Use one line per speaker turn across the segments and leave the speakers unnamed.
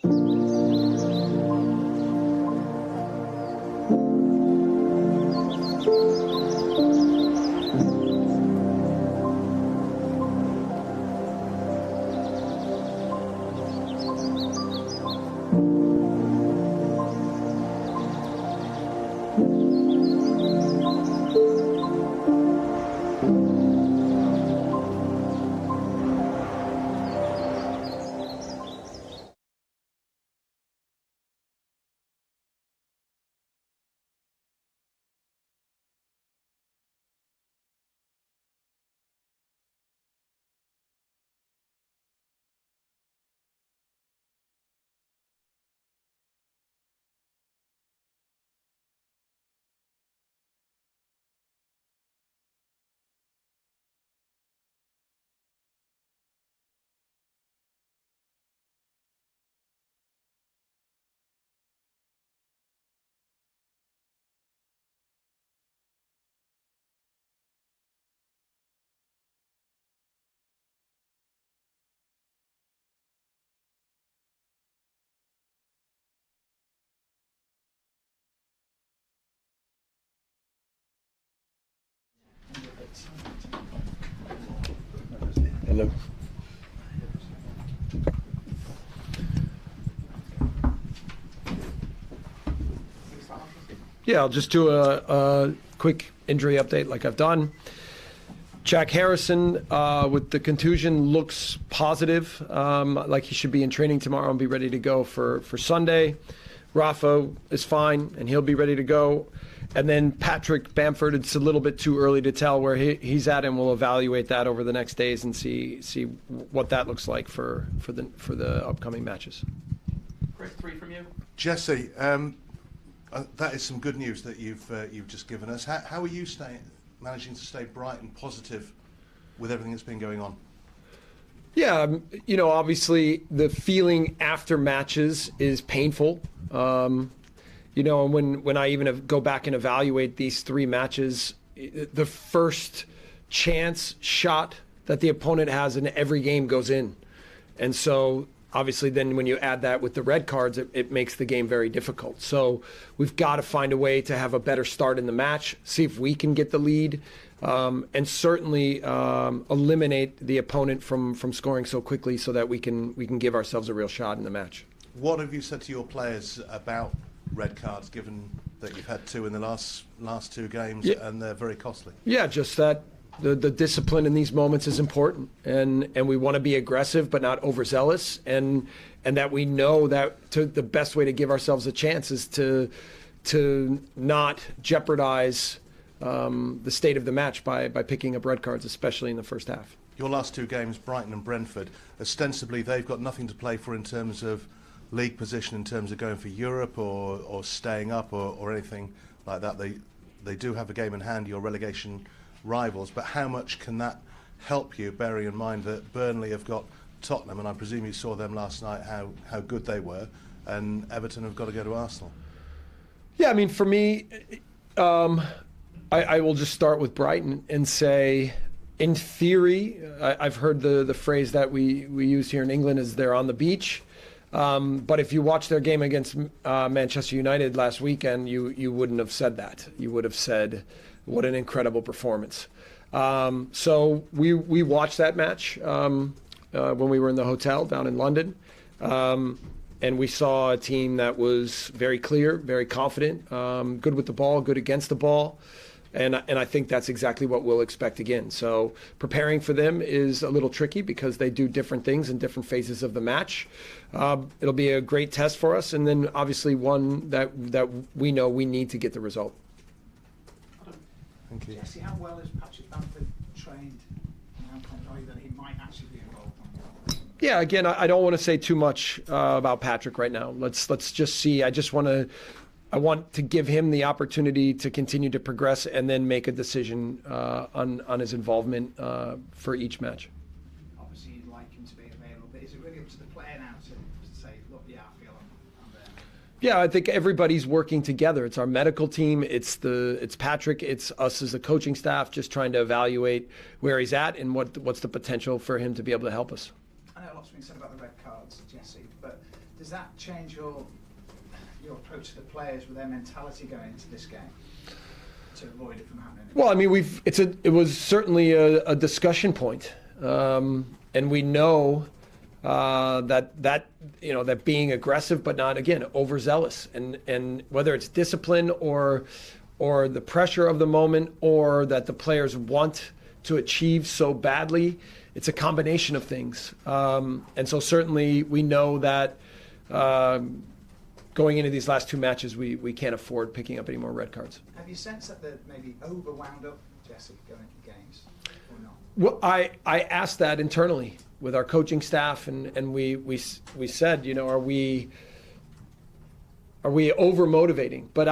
Hello. Yeah, I'll just do a quick injury update like I've done. Jack Harrison with the contusion looks positive, like he should be in training tomorrow and be ready to go for Sunday. Rafa is fine and he'll be ready to go. And then Patrick Bamford, it's a little bit too early to tell where he's at, and we'll evaluate that over the next days and see what that looks like for the upcoming matches.
Chris, 3 from you.
Jesse, that is some good news that you've just given us. How are you managing to stay bright and positive with everything that's been going on?
Yeah, you know, obviously the feeling after matches is painful. You know, and when I even go back and evaluate these 3 matches, the first chance shot that the opponent has in every game goes in. And so obviously then when you add that with the red cards, it makes the game very difficult. So we've got to find a way to have a better start in the match, see if we can get the lead, and certainly eliminate the opponent from scoring so quickly so that we can give ourselves a real shot in the match.
What have you said to your players about red cards, given that you've had 2 in the last 2 games, yeah, and they're very costly?
Yeah, just that the discipline in these moments is important, and we want to be aggressive but not overzealous, and that we know that the best way to give ourselves a chance is to not jeopardize the state of the match by picking up red cards, especially in the first half.
Your last 2 games, Brighton and Brentford, ostensibly they've got nothing to play for in terms of league position, in terms of going for Europe or staying up or anything like that. They do have a game in hand, your relegation rivals, but how much can that help you, bearing in mind that Burnley have got Tottenham, and I presume you saw them last night, how good they were, and Everton have got to go to Arsenal?
Yeah, I mean, for me, I will just start with Brighton and say, in theory, I've heard the phrase that we use here in England is they're on the beach. But if you watch their game against Manchester United last weekend, you wouldn't have said that. You would have said, what an incredible performance. So we watched that match when we were in the hotel down in London. And we saw a team that was very clear, very confident, good with the ball, good against the ball. And I think that's exactly what we'll expect again. So preparing for them is a little tricky because they do different things in different phases of the match. It'll be a great test for us, and then obviously one that we know we need to get the result.
Thank you.
Jesse, how well is Patrick Bamford trained, and how confident are you that he might actually be involved?
Yeah, again, I don't want to say too much about Patrick right now. Let's just see. I want to give him the opportunity to continue to progress and then make a decision on his involvement for each match.
Obviously, you'd like him to be available, but is it really up to the player now to say, look, yeah, I feel I'm there?
Yeah, I think everybody's working together. It's our medical team, it's Patrick, it's us as a coaching staff, just trying to evaluate where he's at and what's the potential for him to be able to help us.
I know a lot's been said about the red cards, Jesse, but Does that change your approach to the players with their mentality going into this game to avoid it from happening?
Well, I mean, it was certainly a discussion point, and we know that being aggressive, but not, again, overzealous, and whether it's discipline or the pressure of the moment, or that the players want to achieve so badly, it's a combination of things. And so certainly we know that going into these last two matches, we can't afford picking up any more red cards.
Have you sensed that they're maybe overwound up, Jesse, going into games, or not?
Well, I asked that internally with our coaching staff, and we said, are we over motivating? But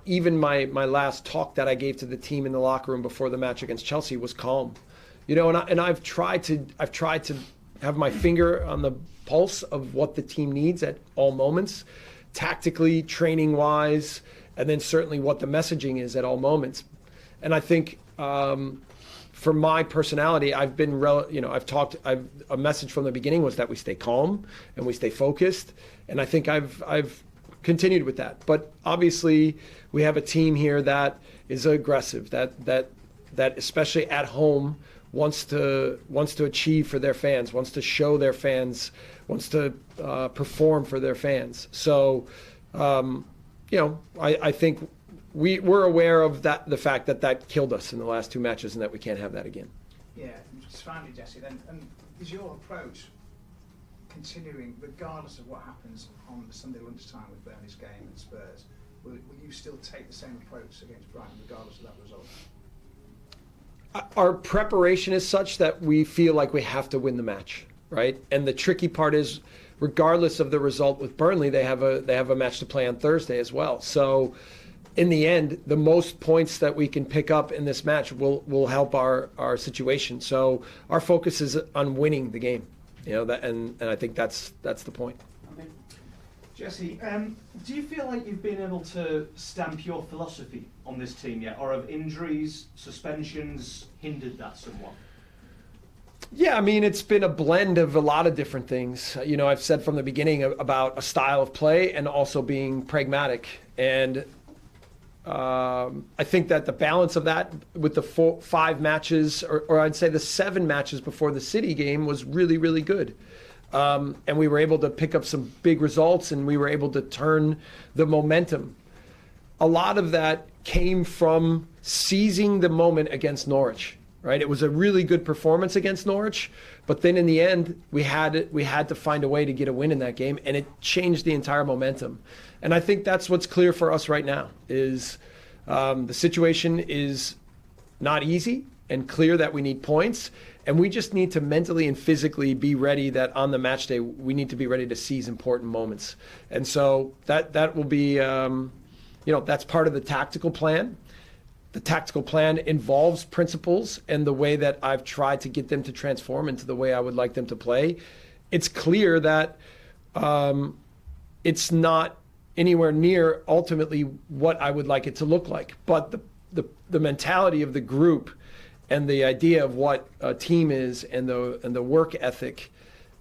even my last talk that I gave to the team in the locker room before the match against Chelsea was calm, and I've tried to have my finger on the pulse of what the team needs at all moments, tactically, training wise, and then certainly what the messaging is at all moments. And I think for my personality, I've been, a message from the beginning was that we stay calm and we stay focused. And I think I've continued with that. But obviously we have a team here that is aggressive, that especially at home wants to achieve for their fans, wants to show their fans, wants to perform for their fans. So, I think we're aware of the fact that killed us in the last two matches, and that we can't have that again.
Yeah, just finally, Jesse, then, is your approach continuing, regardless of what happens on Sunday lunchtime with Burnley's game and Spurs? Will you still take the same approach against Brighton, regardless of that result?
Our preparation is such that we feel like we have to win the match, right? And the tricky part is, regardless of the result with Burnley, they have a match to play on Thursday as well. So, in the end, the most points that we can pick up in this match will help our situation. So, our focus is on winning the game, and I think that's the point.
Jesse, do you feel like you've been able to stamp your philosophy on this team yet, or have injuries, suspensions hindered that somewhat?
Yeah, I mean, it's been a blend of a lot of different things. I've said from the beginning about a style of play and also being pragmatic. And I think that the balance of that with the 5 matches, or I'd say the 7 matches before the City game, was really, really good. And we were able to pick up some big results, and we were able to turn the momentum. A lot of that came from seizing the moment against Norwich, right? It was a really good performance against Norwich, but then in the end, we had to find a way to get a win in that game, and it changed the entire momentum. And I think that's what's clear for us right now, is the situation is not easy, and clear that we need points. And we just need to mentally and physically be ready that on the match day, we need to be ready to seize important moments. And so that will be, that's part of the tactical plan. The tactical plan involves principles and the way that I've tried to get them to transform into the way I would like them to play. It's clear that it's not anywhere near ultimately what I would like it to look like. But the mentality of the group and the idea of what a team is and the work ethic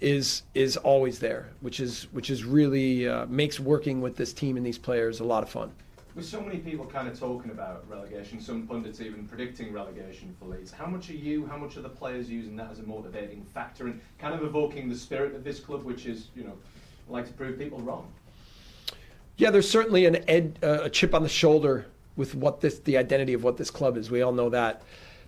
is always there, which is really makes working with this team and these players a lot of fun.
With so many people kind of talking about relegation, some pundits even predicting relegation for Leeds, how much are the players using that as a motivating factor and kind of evoking the spirit of this club, which is, like to prove people wrong?
Yeah, there's certainly a chip on the shoulder with the identity of what this club is. We all know that.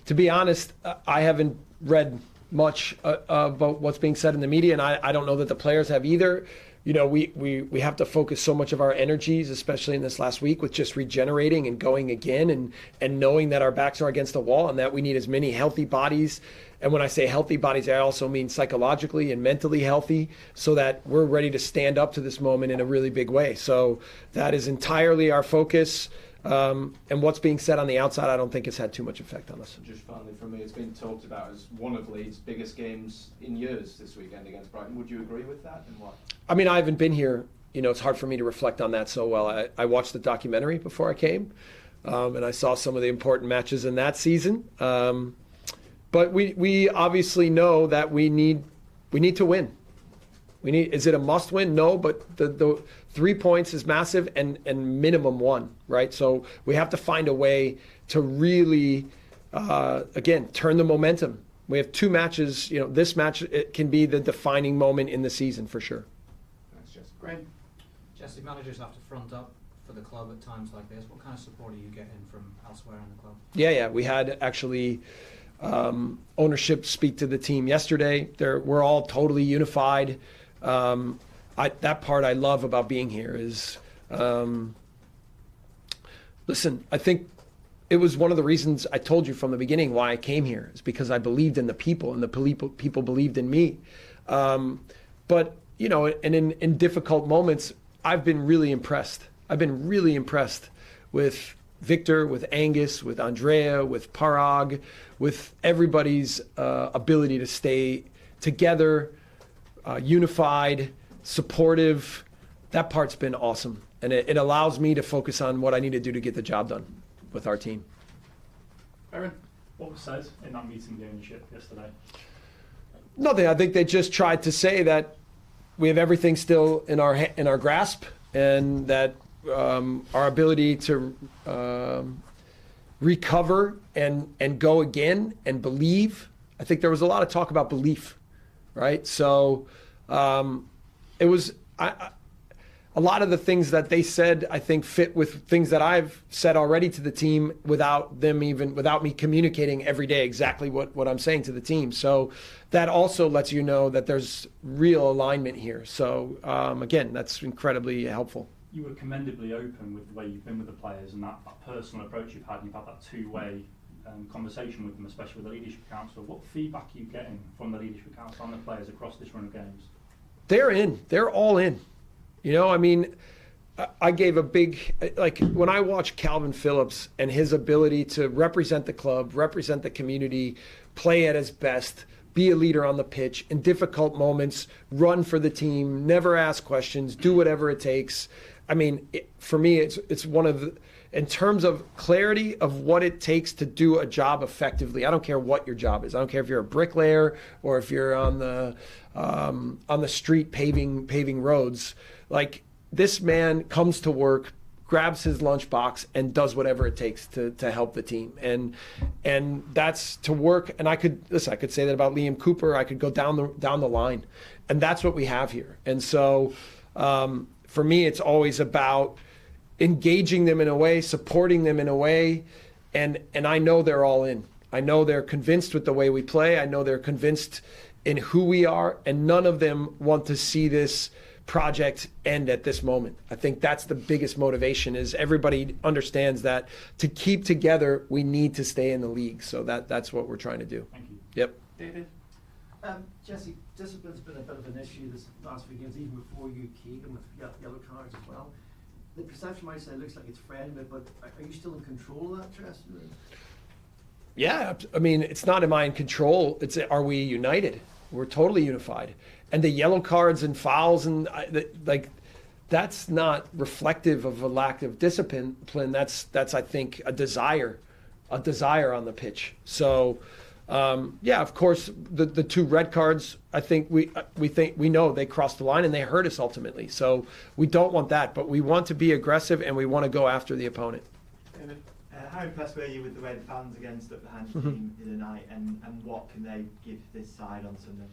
To be honest, I haven't read much about what's being said in the media, and I don't know that the players have either. We have to focus so much of our energies, especially in this last week, with just regenerating and going again and knowing that our backs are against the wall and that we need as many healthy bodies. And when I say healthy bodies, I also mean psychologically and mentally healthy, so that we're ready to stand up to this moment in a really big way. So that is entirely our focus. And what's being said on the outside, I don't think has had too much effect on us.
Just finally from me, it's been talked about as one of Leeds' biggest games in years this weekend against Brighton. Would you agree with that, and why?
I mean, I haven't been here. It's hard for me to reflect on that so well. I watched the documentary before I came, and I saw some of the important matches in that season. But we obviously know that we need to win. Is it a must win? No, but the 3 points is massive and minimum 1, right? So we have to find a way to really, again, turn the momentum. We have 2 matches. This match, it can be the defining moment in the season for sure.
Thanks, Jesse.
Great. Jesse, managers have to front up for the club at times like this. What kind of support are you getting from elsewhere in the club?
Yeah. We had actually ownership speak to the team yesterday. We're all totally unified. That part I love about being here is, listen, I think it was one of the reasons I told you from the beginning why I came here, is because I believed in the people and the people believed in me. But, and in difficult moments, I've been really impressed. I've been really impressed with Victor, with Angus, with Andrea, with Parag, with everybody's ability to stay together, unified, supportive. That part's been awesome. And it allows me to focus on what I need to do to get the job done with our team.
Aaron, what was said in that meeting with the ownership yesterday?
Nothing. I think they just tried to say that we have everything still in our grasp, and that our ability to recover and go again and believe. I think there was a lot of talk about belief, right? So it was a lot of the things that they said, I think, fit with things that I've said already to the team without me communicating every day exactly what I'm saying to the team. So that also lets you know that there's real alignment here. So again, that's incredibly helpful.
You were commendably open with the way you've been with the players and that personal approach you've had. You've had that two-way conversation with them, especially with the Leadership Council. What feedback are you getting from the Leadership Council and the players across this run of games?
They're in. They're all in. I gave a big, when I watch Calvin Phillips and his ability to represent the club, represent the community, play at his best, be a leader on the pitch, in difficult moments, run for the team, never ask questions, do whatever it takes. For me, it's one of the, in terms of clarity of what it takes to do a job effectively. I don't care what your job is. I don't care if you're a bricklayer or if you're on the street paving roads. This man comes to work, grabs his lunchbox, and does whatever it takes to help the team. And that's to work. And I could say that about Liam Cooper. I could go down the line, and that's what we have here. And so for me, it's always about engaging them in a way, supporting them in a way, and I know they're all in. I know they're convinced with the way we play. I know they're convinced in who we are, and none of them want to see this project end at this moment. I think that's the biggest motivation, is everybody understands that to keep together, we need to stay in the league. So that's what we're trying to do.
Thank you.
Yep.
David?
Jesse, discipline's been a bit of an issue this last few games, even before you came, and with yellow cards as well. The perception might say it looks like it's fraying a bit, but are you still in control of that, dressing room?
Yeah, it's not am I in control. It's are we united? We're totally unified. And the yellow cards and fouls and that's not reflective of a lack of discipline. That's I think a desire on the pitch. So of course the 2 red cards, I think we know they crossed the line and they hurt us ultimately. So we don't want that, but we want to be aggressive and we want to go after the opponent.
How impressed were you with the way the fans against up the hand team in the night, and what can they give this side on Sunday?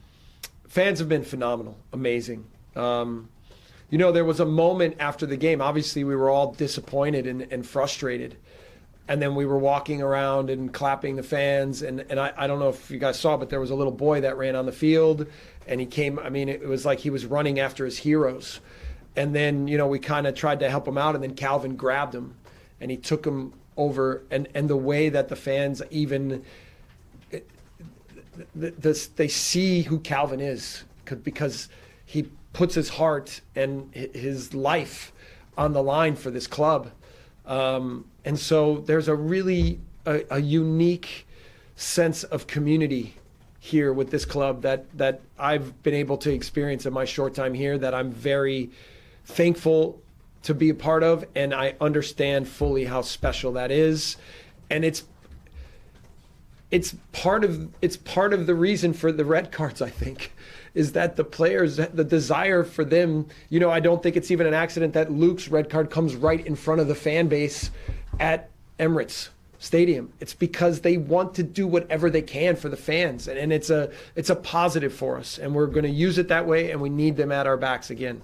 Fans have been phenomenal, amazing. There was a moment after the game. Obviously, we were all disappointed and frustrated. And then we were walking around and clapping the fans. And I don't know if you guys saw, but there was a little boy that ran on the field. And he came, it was like he was running after his heroes. And then, we kind of tried to help him out. And then Calvin grabbed him and he took him over. And the way that the fans even... they see who Calvin is because he puts his heart and his life on the line for this club. And so there's a really a unique sense of community here with this club that I've been able to experience in my short time here, that I'm very thankful to be a part of, and I understand fully how special that is. And it's part of the reason for the red cards, I think, is that the players, the desire for them, you know, I don't think it's even an accident that Luke's red card comes right in front of the fan base at Emirates Stadium. It's because they want to do whatever they can for the fans, and it's a positive for us, and we're going to use it that way, and we need them at our backs again.